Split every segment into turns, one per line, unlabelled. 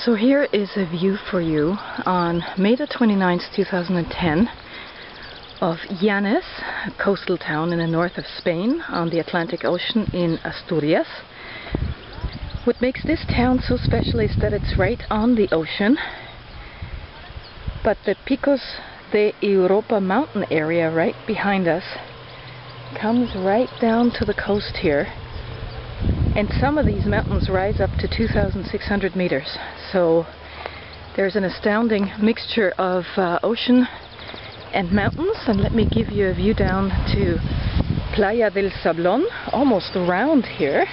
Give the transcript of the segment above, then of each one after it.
So here is a view for you on May the 29th, 2010 of Llanes, a coastal town in the north of Spain on the Atlantic Ocean in Asturias. What makes this town so special is that it's right on the ocean, but the Picos de Europa mountain area right behind us comes right down to the coast here. And some of these mountains rise up to 2,600 meters. So there's an astounding mixture of ocean and mountains. And let me give you a view down to Playa del Sablón, almost around here,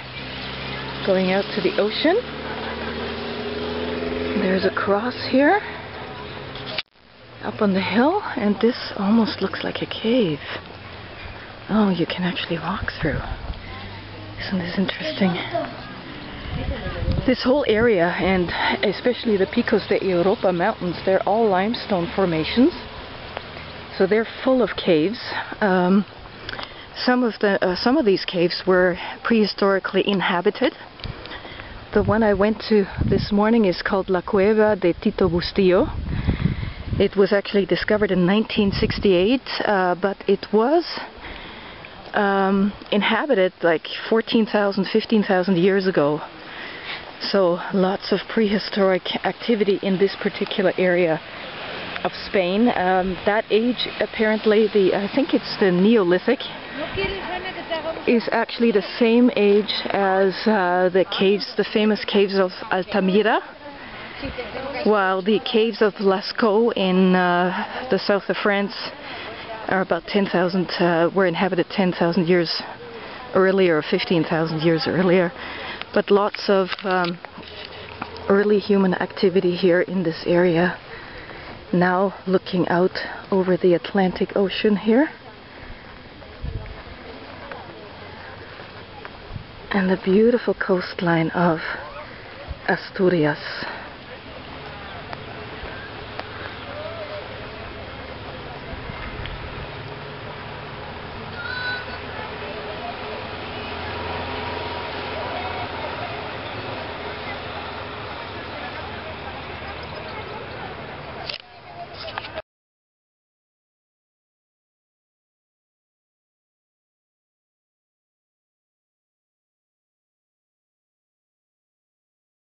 going out to the ocean. There's a cross here, up on the hill, and this almost looks like a cave. Oh, you can actually walk through. Isn't this interesting? This whole area, and especially the Picos de Europa mountains, they're all limestone formations. So they're full of caves. Some of these caves were prehistorically inhabited. The one I went to this morning is called La Cueva de Tito Bustillo. It was actually discovered in 1968, but it was inhabited like 14,000, 15,000 years ago. So lots of prehistoric activity in this particular area of Spain. That age, apparently, I think it's the Neolithic, is actually the same age as the famous caves of Altamira, while the caves of Lascaux in the south of France are about 10,000, were inhabited 10,000 years earlier, or 15,000 years earlier. But lots of early human activity here in this area. Now looking out over the Atlantic Ocean here. And the beautiful coastline of Asturias.